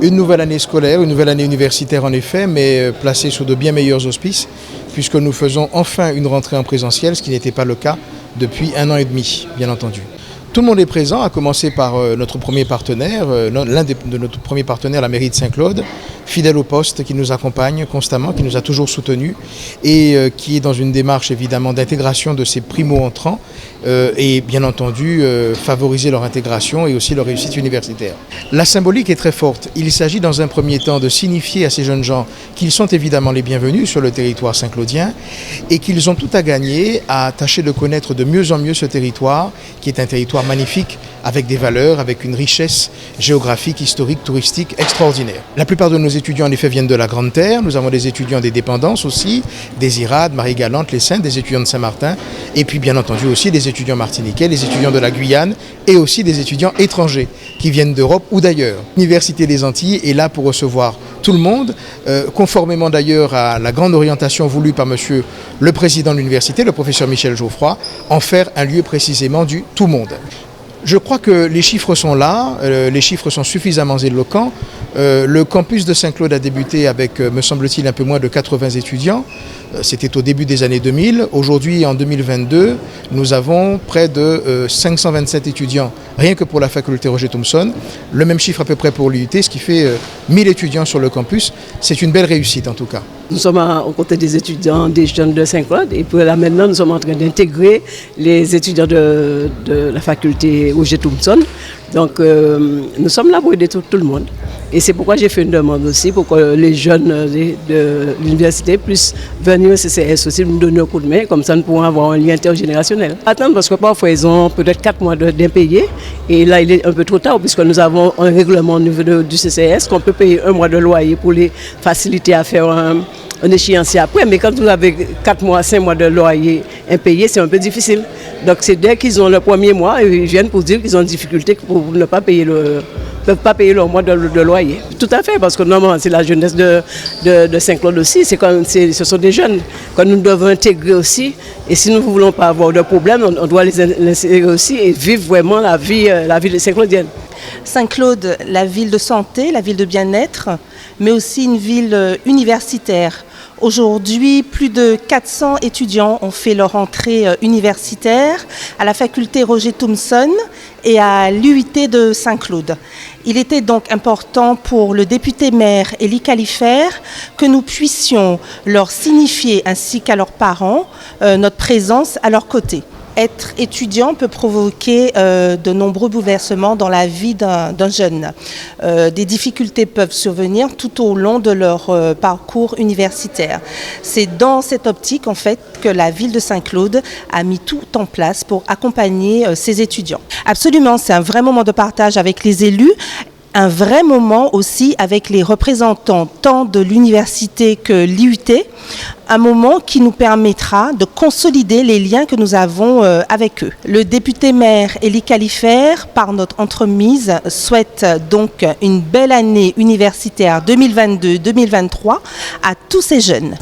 Une nouvelle année scolaire, une nouvelle année universitaire en effet, mais placée sous de bien meilleurs auspices, puisque nous faisons enfin une rentrée en présentiel, ce qui n'était pas le cas depuis 1 an et demi, bien entendu. Tout le monde est présent, à commencer par notre premier partenaire, l'un de notre premiers partenaires, la mairie de Saint-Claude, fidèle au poste, qui nous accompagne constamment, qui nous a toujours soutenus et qui est dans une démarche évidemment d'intégration de ces primo-entrants et bien entendu favoriser leur intégration et aussi leur réussite universitaire. La symbolique est très forte. Il s'agit dans un premier temps de signifier à ces jeunes gens qu'ils sont évidemment les bienvenus sur le territoire saint-claudien et qu'ils ont tout à gagner à tâcher de connaître de mieux en mieux ce territoire qui est un territoire magnifique, avec des valeurs, avec une richesse géographique, historique, touristique extraordinaire. La plupart de nos étudiants en effet viennent de la Grande Terre, nous avons des étudiants des dépendances aussi, des Irades, Marie-Galante, les Saintes, des étudiants de Saint-Martin, et puis bien entendu aussi des étudiants martiniquais, les étudiants de la Guyane, et aussi des étudiants étrangers qui viennent d'Europe ou d'ailleurs. L'Université des Antilles est là pour recevoir tout le monde, conformément d'ailleurs à la grande orientation voulue par monsieur le président de l'université, le professeur Michel Geoffroy, en faire un lieu précisément du tout monde. Je crois que les chiffres sont là, les chiffres sont suffisamment éloquents. Le campus de Saint-Claude a débuté avec, me semble-t-il, un peu moins de 80 étudiants. C'était au début des années 2000. Aujourd'hui, en 2022, nous avons près de 527 étudiants, rien que pour la faculté Roger Thomson. Le même chiffre à peu près pour l'UIT, ce qui fait 1000 étudiants sur le campus. C'est une belle réussite en tout cas. Nous sommes aux côtés des étudiants, des jeunes de Saint-Claude et puis là maintenant nous sommes en train d'intégrer les étudiants de la faculté Roger Thomson. Donc nous sommes là pour aider tout le monde. Et c'est pourquoi j'ai fait une demande aussi pour que les jeunes de l'université puissent venir au CCS aussi nous donner un coup de main, comme ça nous pourrons avoir un lien intergénérationnel. Attendre parce que parfois ils ont peut-être 4 mois d'impayés et là il est un peu trop tard puisque nous avons un règlement au niveau du CCS qu'on peut payer 1 mois de loyer pour les faciliter à faire un échéancier après, mais quand vous avez 4 mois, 5 mois de loyer impayé, c'est un peu difficile. Donc c'est dès qu'ils ont le premier mois, ils viennent pour dire qu'ils ont une difficulté pour ne pas payer peuvent pas payer leur mois de loyer. Tout à fait, parce que normalement c'est la jeunesse de Saint-Claude aussi, ce sont des jeunes que nous devons intégrer aussi. Et si nous ne voulons pas avoir de problème, on doit les intégrer aussi et vivre vraiment la vie de Saint-Claudienne. Saint-Claude, la ville de santé, la ville de bien-être, mais aussi une ville universitaire. Aujourd'hui, plus de 400 étudiants ont fait leur entrée universitaire à la faculté Roger Thomson et à l'UIT de Saint-Claude. Il était donc important pour le député maire Élie Califert que nous puissions leur signifier ainsi qu'à leurs parents notre présence à leur côté. Être étudiant peut provoquer de nombreux bouleversements dans la vie d'un jeune. Des difficultés peuvent survenir tout au long de leur parcours universitaire. C'est dans cette optique en fait que la ville de Saint-Claude a mis tout en place pour accompagner ses étudiants. Absolument, c'est un vrai moment de partage avec les élus. Un vrai moment aussi avec les représentants tant de l'université que l'IUT, un moment qui nous permettra de consolider les liens que nous avons avec eux. Le député maire Élie Califert, par notre entremise, souhaite donc une belle année universitaire 2022-2023 à tous ces jeunes.